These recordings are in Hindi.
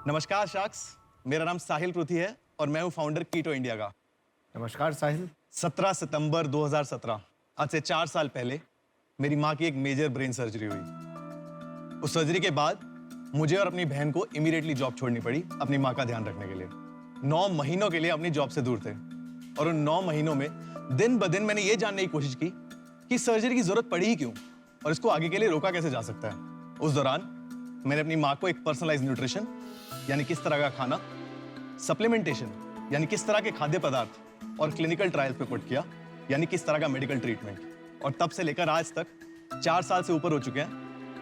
नमस्कार शाक्स, मेरा नाम साहिल पृथ्वी है और मैं हूं फाउंडर कीटो इंडिया का। नमस्कार साहिल। 17 सितंबर 2017, आज से 4 साल पहले मेरी माँ की एक मेजर ब्रेन सर्जरी हुई। उस सर्जरी के बाद मुझे और अपनी बहन को इमीडिएटली जॉब छोड़नी पड़ी अपनी माँ का ध्यान रखने के लिए। 9 महीनों के लिए अपनी जॉब से दूर थे और उन 9 महीनों में दिन ब दिन मैंने ये जानने की कोशिश की कि सर्जरी की जरूरत पड़ी ही क्यों और इसको आगे के लिए रोका कैसे जा सकता है। उस दौरान मैंने अपनी माँ को एक पर्सनलाइज न्यूट्रिशन यानी किस तरह का खाना, सप्लीमेंटेशन यानी किस तरह के खाद्य पदार्थ और क्लिनिकल ट्रायल पे पुट किया यानी किस तरह का मेडिकल ट्रीटमेंट। और तब से लेकर आज तक 4 साल से ऊपर हो चुके हैं।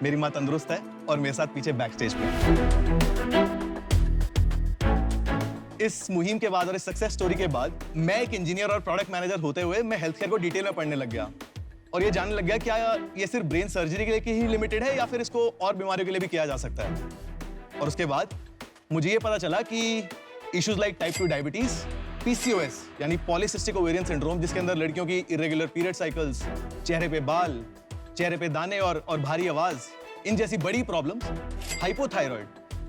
मेरी माँ तंदुरुस्त है और मेरे साथ पीछे बैक स्टेज पे। इस मुहिम के बाद और इस सक्सेस स्टोरी के बाद मैं एक इंजीनियर और प्रोडक्ट मैनेजर होते हुए मैं हेल्थ केयर को डिटेल में पढ़ने लग गया और ये जानने लग गया क्या ये सिर्फ ब्रेन सर्जरी के लिए ही लिमिटेड है या फिर इसको और बीमारियों के लिए भी किया जा सकता है। और उसके बाद मुझे ये पता चला कि issues like type 2 diabetes, PCOS यानी पॉलीसिस्टिक ओवेरियन सिंड्रोम, जिसके अंदर लड़कियों की इरेगुलर पीरियड साइकिल्स, चेहरे पे बाल, चेहरे पे दाने और भारी आवाज, इन जैसी बड़ी प्रॉब्लम्स, हाइपोथायराइड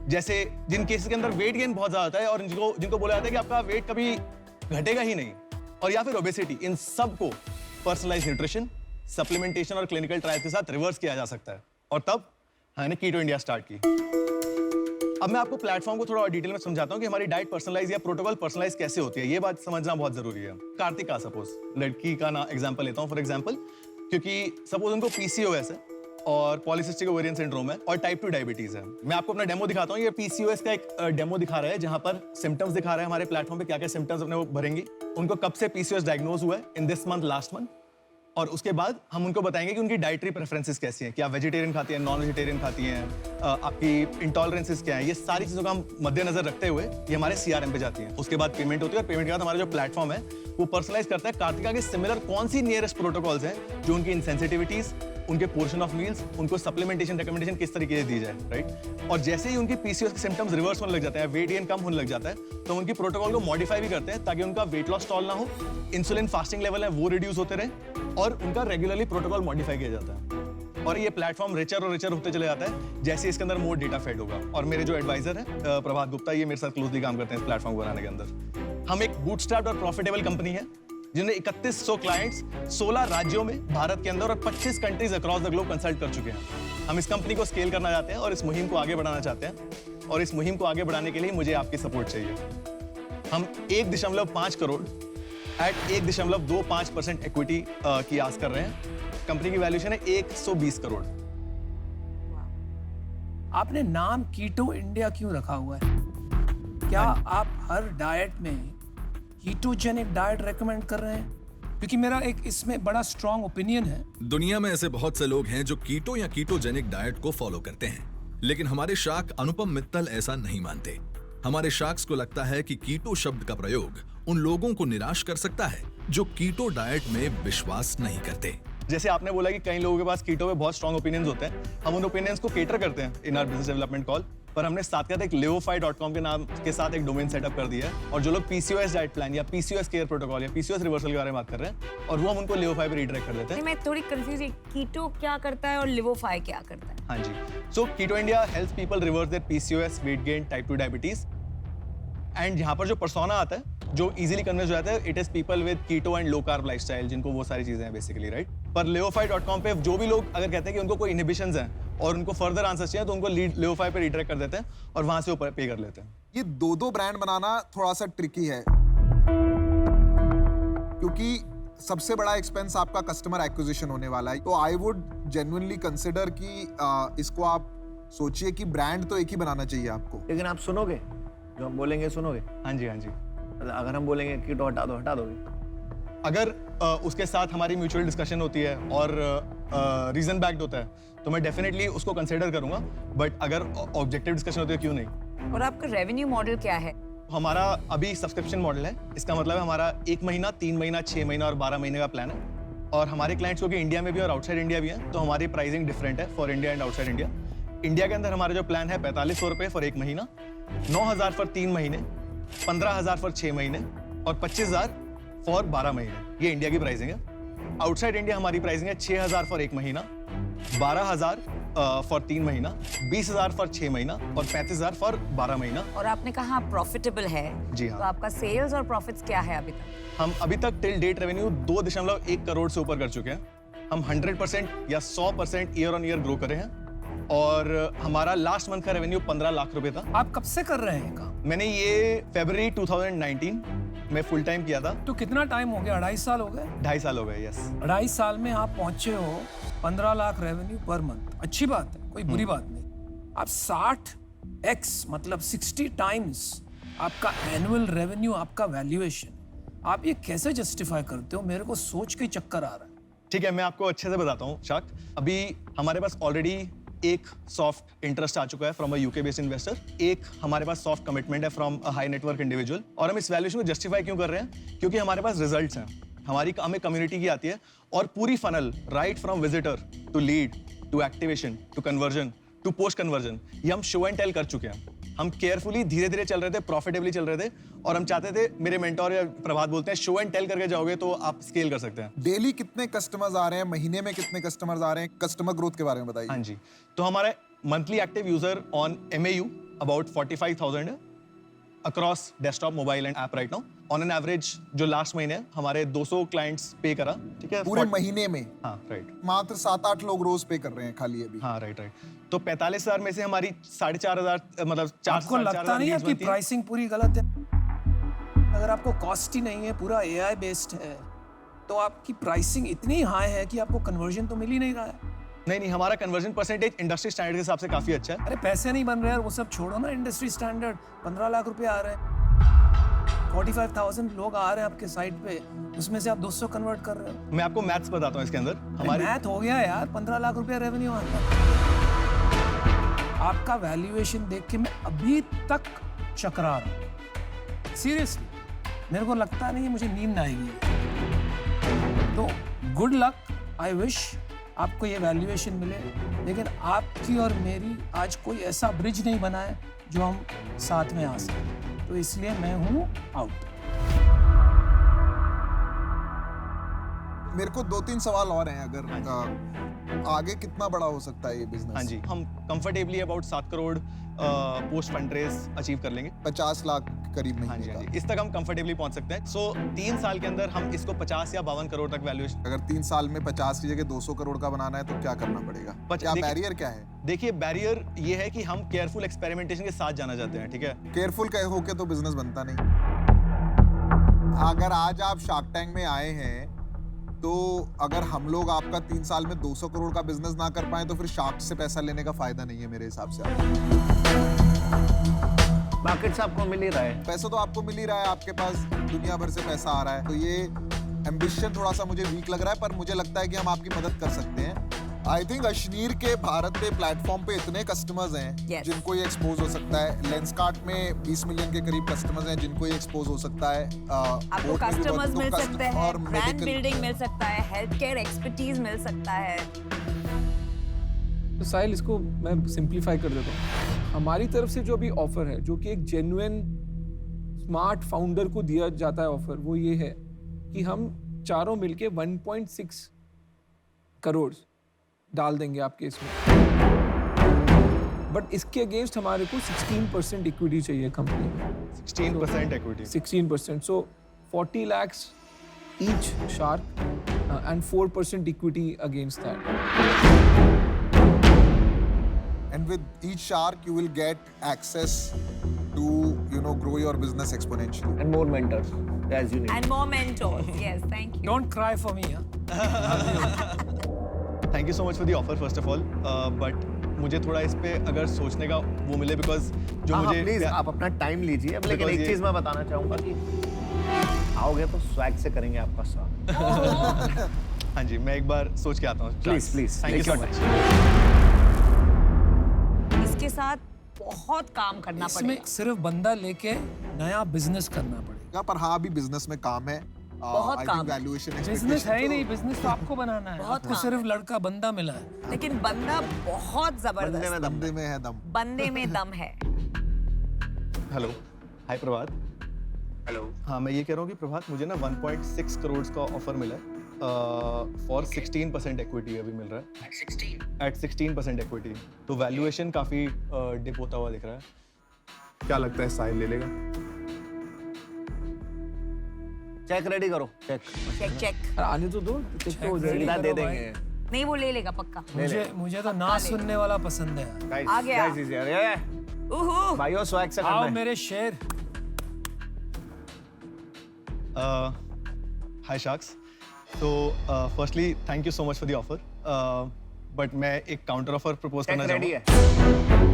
जैसे जिन केसेस के अंदर वेट गेन बहुत ज्यादा होता है और जिनको बोला जाता है कि आपका वेट कभी घटेगा ही नहीं, और या फिर ओबेसिटी, इन सब को पर्सनलाइज न्यूट्रिशन, सप्लीमेंटेशन और क्लिनिकल ट्रायल के साथ रिवर्स किया जा सकता है। और तब मैंने कीटो इंडिया स्टार्ट की। अब मैं आपको प्लेटफॉर्म को थोड़ा और डिटेल में समझाता हूँ कि हमारी डाइट पर्सनलाइज या प्रोटोकॉल पर्सनलाइज कैसे होती है। ये बात समझना बहुत जरूरी है। कार्तिका सपोज लड़की का ना एग्जांपल लेता हूँ फॉर एग्जांपल, क्योंकि सपोज उनको PCOS है और पॉलीसिस्टिक ओवेरियन सिंड्रोम है और टाइप 2 डायबिटीज है। मैं आपको अपना डेमो दिखाता हूँ। ये PCOS का एक डेमो दिखा रहा है जहां पर सिम्टम्स दिखा रहा है हमारे प्लेटफॉर्म पे क्या क्या सिम्टम्स अपने वो भरेंगी, उनको कब से PCOS डायग्नोज हुआ है, in this month, last month. और उसके बाद हम उनको बताएंगे कि उनकी डाइटरी प्रेफरेंसेस कैसी हैं, क्या वेजिटेरियन खाती हैं, नॉन वेजिटेरियन खाती हैं, आपकी इंटॉलरेंसेस क्या है। ये सारी चीज़ों का हम मद्देनजर रखते हुए ये हमारे CRM पे जाती हैं। उसके बाद पेमेंट होती है और पेमेंट के बाद हमारा जो प्लेटफॉर्म है वो पर्सनलाइज करता है कार्तिका के सिमिलर कौन सी नियरेस्ट प्रोटोकॉल्स हैं जो उनकी इनसेंसिटिविटीज, उनके पोर्शन ऑफ मील्स, उनको सप्लीमेंटेशन रिकमेंडेशन किस तरीके से दी जाए, राइट। और जैसे ही उनकी PCOS के सिम्टम्स रिवर्स होने लग जाते हैं, वेट गेन कम होने लग जाता है, तो उनकी प्रोटोकॉल को मॉडिफाई भी करते हैं ताकि उनका वेट लॉस स्टॉल ना हो, इंसुलिन फास्टिंग लेवल है वो रिड्यूस होते रहे और उनका रेगुलरली प्रोटोकॉल मॉडिफाई किया जाता है। और ये प्लेटफॉर्म रिचर और रिचर होते चले जाता है जैसे इसके अंदर मोर डेटा फेड होगा। और मेरे जो एडवाइजर है प्रभात गुप्ता, ये मेरे साथ क्लोजली काम करते हैं इस प्लेटफॉर्म को बनाने के अंदर। हम एक बूटस्ट्रैप्ड और प्रॉफिटेबल कंपनी है जिन्हें 3100 क्लाइंट्स 16 राज्यों में भारत के अंदर और 25 countries across the globe consult कर चुके हैं। हम इस कंपनी को स्केल करना चाहते हैं और इस मुहिम को आगे बढ़ाना चाहते हैं। और इस मुहिम को आगे बढ़ाने के लिए मुझे आपकी सपोर्ट चाहिए। हम 1.5 करोड़ एट 1.25% इक्विटी की आस कर रहे हैं। कंपनी की वैल्यूएशन है 120 करोड़। आपने नाम कीटो इंडिया क्यों रखा हुआ है? क्या आप हर डाइट में कीटोजेनिक डाइट रेकमेंड कर रहे हैं? क्योंकि मेरा एक इसमें बड़ा स्ट्रॉन्ग ओपिनियन है। दुनिया में ऐसे बहुत से लोग हैं जो कीटो या कीटोजेनिक डाइट को फॉलो करते हैं, लेकिन हमारे शाक अनुपम मित्तल ऐसा नहीं मानते। हमारे शाक्स को लगता है कि कीटो शब्द का प्रयोग उन लोगों को निराश कर सकता है जो कीटो डाइट में विश्वास नहीं करते। जैसे आपने बोला कि कई लोगों के पास कीटो पे बहुत स्ट्रॉन्ग ओपिनियंस होते हैं, हम उन ओपिनियंस को केटर करते हैं in our business development call. पर हमने साथ के साथ एक livofy.com के नाम के साथ एक डोमेन सेटअप कर दिया है और जो लोग PCOS डाइट प्लान या PCOS केयर प्रोटोकॉल या PCOS रिवर्सल के बारे में बात कर रहे हैं और वो हम उनको livofy पे रीडायरेक्ट कर देते हैं। मैं थोड़ी कंफ्यूज हूं, कीटो क्या करता है और livofy क्या करता है? हाँ जी, so keto India helps people reverse their PCOS, weight gain, type 2 diabetes. And यहाँ पर जो पर्सोना आता है जो इजीली कन्विंस हो जाता है, it is people with keto and low carb lifestyle, जिनको वो सारी चीजें हैं बेसिकली, राइट। पर livofy.com पे जो भी लोग अगर कहते हैं कि उनको कोई इनहिबिशंस हैं और उनको फर्दर आंसर चाहिए तो उनको livofy पे रीडायरेक्ट कर देते हैं और वहां से वो पे कर लेते हैं। ये दो ब्रांड बनाना थोड़ा सा ट्रिकी है क्योंकि सबसे बड़ा एक्सपेंस आपका कस्टमर एक्विजिशन होने वाला है। तो आई वुड जेन्युइनली कंसिडर कि इसको आप सोचिए कि ब्रांड तो एक ही बनाना चाहिए आपको। लेकिन आप सुनोगे जो हम बोलेंगे? सुनोगे? हाँ जी, हाँ जी। मतलब अगर हम बोलेंगे कीटो हटा दो, हटा दोगे? अगर उसके साथ हमारी म्यूचुअल डिस्कशन होती है और रीजन बैक्ड होता है तो मैं डेफिनेटली उसको कंसिडर करूंगा, बट अगर ऑब्जेक्टिव डिस्कशन होती है क्यों नहीं। और आपका रेवेन्यू मॉडल क्या है? हमारा अभी सब्सक्रिप्शन मॉडल है। इसका मतलब है हमारा 1 महीना, 3 महीना, 6 महीना और 12 महीने का प्लान है। और हमारे क्लाइंट्स क्योंकि इंडिया में भी और आउटसाइड इंडिया भी है तो हमारी प्राइसिंग डिफरेंट है for India and outside India. India के अंदर हमारा जो प्लान है 4500 रुपये फॉर 1 महीना, 9000 फॉर 3 महीने, 15000 फॉर 6 महीने और 25000 फॉर 12 महीने। ये इंडिया की प्राइसिंग है। आउटसाइड इंडिया हमारी प्राइसिंग है 6000 फॉर 1 महीना, 12000 फॉर 3 महीना, 20,000 फॉर 6 महीना और 35,000 फॉर 12 महीना। और आपने कहा प्रॉफिटेबल है। जी हाँ। तो आपका सेल्स और प्रॉफिट्स क्या है अभी तक? हम अभी तक टिल डेट रेवेन्यू 2.1 करोड़ से ऊपर कर चुके हैं। हम 100% या 100% ईयर ऑन ईयर ग्रो करे हैं और हमारा लास्ट मंथ का रेवेन्यू 15 लाख रुपए था। आप कब से कर रहे हैं ये काम? मैंने ये फरवरी 2019 में फुल टाइम किया था। तो कितना टाइम हो गया? 2.5 साल हो गए? 2.5 साल हो गए, यस। 2.5 साल में आप पहुंचे हो 15 लाख रेवेन्यू पर मंथ। अच्छी बात है, कोई बुरी बात नहीं। आप 60x मतलब 60 टाइम्स आपका एनुअल रेवेन्यू, आपका वैल्यूएशन, आप ये कैसे जस्टिफाई करते हो? मेरे को सोच के चक्कर आ रहा है। ठीक है, मैं आपको अच्छे से बताता हूँ शाक। अभी हमारे पास ऑलरेडी एक सॉफ्ट इंटरेस्ट आ चुका है from a UK based investor, एक हमारे पास सॉफ्ट कमिटमेंट है from a high network individual. और हम इस वैल्यूएशन को जस्टिफाई क्यों कर रहे हैं? क्योंकि हमारे पास रिजल्ट्स हैं, हमें कम्युनिटी की आती है और पूरी funnel right from visitor to lead to activation to conversion to post conversion, ये हम शो एंड टेल कर चुके हैं। हम केयरफुली धीरे धीरे चल रहे थे, प्रॉफिटेबली चल रहे थे और हम चाहते थे, मेरे मेंटोर या प्रभात बोलते हैं, शो एंड टेल करके जाओगे तो आप स्केल कर सकते हैं। डेली कितने कस्टमर्स आ रहे हैं, महीने में कितने कस्टमर्स आ रहे हैं, कस्टमर ग्रोथ के बारे में बताइए। हाँ जी, तो हमारे monthly active user on MAU about 45,000 है across desktop, mobile and app right now. On an average जो लास्ट महीने हमारे 200 क्लाइंट्स पे करा, ठीक है, पूरे महीने में हाँ राइट, मात्र 7-8 लोग रोज पे कर रहे हैं खाली अभी। हाँ राइट। तो 45,000 में से हमारी 4,500 मतलब 4 आपको लगता नहीं है कि प्राइसिंग पूरी गलत है? अगर आपको कॉस्ट ही नहीं है, पूरा AI बेस्ड है, तो आपकी प्राइसिंग इतनी हाई है कि आपको कन्वर्जन तो मिल ही नहीं रहा है। नहीं, हमारा कन्वर्जन परसेंटेज इंडस्ट्री स्टैंडर्ड के हिसाब से काफी अच्छा है। अरे पैसे नहीं बन रहे हैं, वो सब छोड़ो ना। इंडस्ट्री स्टैंडर्ड 15 लाख रुपए आ रहे हैं, 45,000 लोग आ रहे हैं आपके साइट पे, उसमें से आप 200 कन्वर्ट कर रहे हो। मैं आपको मैथ्स बताता हूँ इसके अंदर। हमारी मैथ हो गया यार, 15 लाख रुपए रेवेन्यू आता है। आपका वैल्यूएशन देख के मैं अभी तक चकरा रहा हूँ, सीरियसली। मेरे को लगता नहीं है, मुझे नींद आएगी। तो गुड लक, आई विश आपको ये वैल्यूएशन मिले, लेकिन आपकी और मेरी आज कोई ऐसा ब्रिज नहीं बना है जो हम साथ में आ सकें, तो इसलिए मैं हूँ आउट। मेरे को 2-3 सवाल और हैं। अगर आगे कितना बड़ा हो सकता है ये बिजनेस? हाँ जी, हम comfortably about 7 crore post fund raise achieve कर लेंगे। 50 लाख करीब हाँ महीने जी, का। हाँ जी, इस तक हम कंफर्टेबली पहुंच सकते हैं। सो 3 साल के अंदर हम इसको 50 या 52 करोड़ तक वैल्यूएशन। अगर 3 साल में 50 की जगह 200 करोड़ का बनाना है तो क्या करना पड़ेगा? क्या बैरियर क्या है? देखिए, बैरियर ये है कि हम केयरफुल एक्सपेरिमेंटेशन के साथ जाना चाहते हैं, ठीक है। केयरफुल होके तो बिजनेस बनता नहीं। अगर आज आप शार्क टैंक में आए हैं, तो अगर हम लोग आपका 3 साल में 200 करोड़ का बिजनेस ना कर पाए तो फिर शार्क से पैसा लेने का फायदा नहीं है मेरे हिसाब से। मार्केट से आपको मिल ही रहा है, पैसा तो आपको मिल ही रहा है, आपके पास दुनिया भर से पैसा आ रहा है, तो ये एम्बिशन थोड़ा सा मुझे वीक लग रहा है, पर मुझे लगता है कि हम आपकी मदद कर सकते हैं। आई थिंक अश्नीर के भारत पे प्लेटफॉर्म पे इतने कस्टमर्स हैं Yes. जिनको ये एक्सपोज हो सकता है। लेंसकार्ट में 20 मिलियन के करीब कस्टमर्स हैं जिनको ये एक्सपोज हो सकता है। आपको बोट में भी कस्टमर्स बहुत- मिल तो सकते और हैं, ब्रांड medical- बिल्डिंग मिल सकता है, हेल्थ केयर एक्सपर्टीज मिल सकता है। तो साहिल, इसको मैं सिंप्लीफाई कर देता हूँ। हमारी तरफ से जो भी ऑफर है, जो कि एक जेन्युइन स्मार्ट फाउंडर को दिया जाता है ऑफर, वो ये है कि हम चारों मिलके 1.6 करोड़ डाल देंगे आपके इसमें, बट इसके अगेंस्ट हमारे को 16% इक्विटी चाहिए कंपनी में। 16% equity. 16%, so 40 lakhs each shark and 4% equity against that. And with each shark you will get access to grow your business exponentially. and more mentors as you need. And more mentors. Yes, thank you. Don't cry for me. Thank you so much for the offer first of all, but मुझे थोड़ा इस पे अगर सोचने का वो मिले, बिकॉज जो हाँ, मुझे प्लीज आप अपना टाइम लीजिए। अब लेकिन Because एक ये- चीज मैं बताना चाहूंगा कि आओगे तो स्वैग से करेंगे आपका स्वागत। हाँ जी, मैं एक बार सोच के आता हूँ। Please, thank you take so your much. इसके साथ बहुत काम करना इसमें पड़ेगा। सिर्फ बंदा लेके नया बिजनेस करना पड़ेगा। पर हाँ, अभी बिजनेस में काम है। बहुत I काम think है। valuation बिजनेस है ही expectation नहीं, तो- बिजनेस तो आपको बनाना है। बहुत आपको काम सिर्फ लड़का बंदा मिला है। लेकिन बंदा बहुत जबरदस्त, बंदे में है दम। बंदे में दम है। हेलो, हाय प्रभात। हेलो। हाँ, मैं ये कह रहा हूँ कि प्रभात, मुझे ना 1.6 करोड़ का ऑफर मिला है फॉर 16% इक्विटी अभी मिल रहा है एट 16% इक्विटी, तो वैल्यूएशन काफी डिप होता हुआ दिख रहा है। क्या लगता है साहिल ले लेगा? चेक रेडी करो, चेक चेक चेक। आने तो दो, चेक तो हो जाएगा। सीधा दे देंगे। नहीं वो ले लेगा पक्का। मुझे तो ना सुनने वाला पसंद है। गाइस आ गया। Guys is here. उहू। भाइयों स्वैग से आओ करना है। मेरे शेर। हाय शार्क्स, तो firstly thank you so much for the offer, but मैं एक काउंटर ऑफर प्रपोज करना चेक रेडी चाहूँगा। है।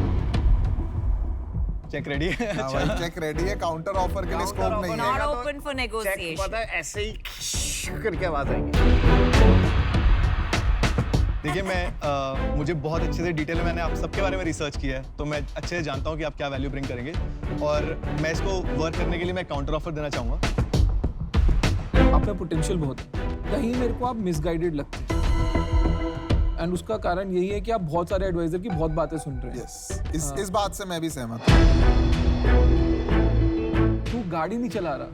चेक रेडी है? हाँ भाई, चेक रेडी है, काउंटर ऑफर के लिए Counter स्कोप offer नहीं Not है। open for चेक negotiation. पता है ऐसे ही करके आवाज आएगी। देखिए मैं मुझे बहुत अच्छे से डिटेल में मैंने आप सबके बारे में रिसर्च किया है, तो मैं अच्छे से जानता हूँ कि आप क्या वैल्यू ब्रिंग करेंगे, और मैं इसको वर्क करने के लिए मैं काउंटर ऑफर देना चाहूँगा। आप में पोटेंशियल बहुत है, कहीं मेरे को आप मिसगाइडेड लगते हैं, एंड उसका कारण यही है कि आप बहुत सारे एडवाइजर की बहुत बातें सुन रहे हैं। यस, इस बात से मैं भी सहमत हूँ। तू गाड़ी नहीं चला रहा,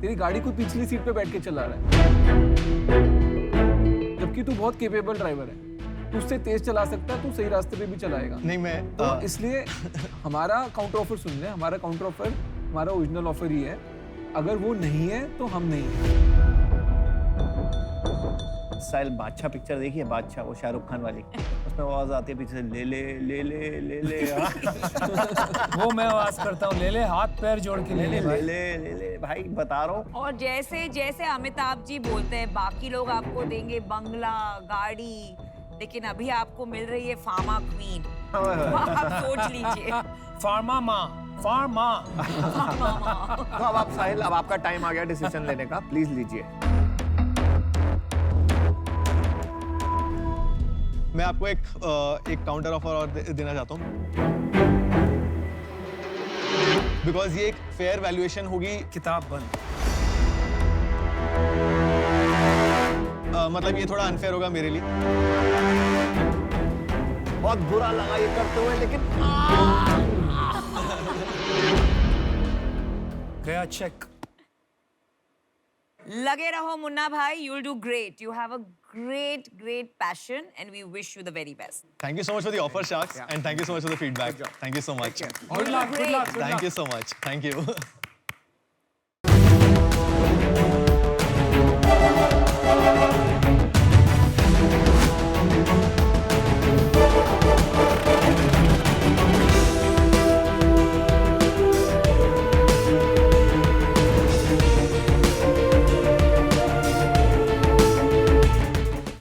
तेरी गाड़ी को पिछली सीट पे बैठ के चला रहा है, जबकि तू बहुत केपेबल ड्राइवर है, तू उससे तेज चला सकता है, तू सही रास्ते पे भी चलाएगा। नहीं मैं तो इसलिए हमारा काउंटर ऑफर सुन ले, हमारा काउंटर ऑफर हमारा ओरिजिनल ऑफर ही है, अगर वो नहीं है तो हम नहीं है। साहिल बादशाह पिक्चर देखी है, बादशाह, वो शाहरुख खान वाली, उसमें आवाज आती है पीछे से, ले ले ले ले ले ले वो मैं आवाज करता हूँ, ले ले, हाथ पैर जोड़ के ले ले ले भाई। ले ले भाई, बता रहा हूँ। और जैसे जैसे अमिताभ जी बोलते हैं बाकी लोग आपको देंगे बंगला गाड़ी, लेकिन अभी आपको मिल रही है फार्मा क्वीन। तो आप सोच लीजिए। फार्मा माँ, फार्मा। तो अब आप साहिल, अब आपका टाइम आ गया डिसीजन लेने का, प्लीज लीजिए। मैं आपको एक काउंटर ऑफर और देना चाहता हूँ, बिकॉज ये एक फेयर वैल्यूएशन होगी। किताब बंद। मतलब ये थोड़ा अनफेयर होगा मेरे लिए। बहुत बुरा लगा ये करते हुए, लेकिन गया चेक। लगे रहो मुन्ना भाई, you'll do great. You have a great passion and we wish you the very best. Thank you so much for the offer, Sharks, and thank you so much for the feedback. Thank you so much. Good luck, good luck, good luck. Thank you so much. Thank you.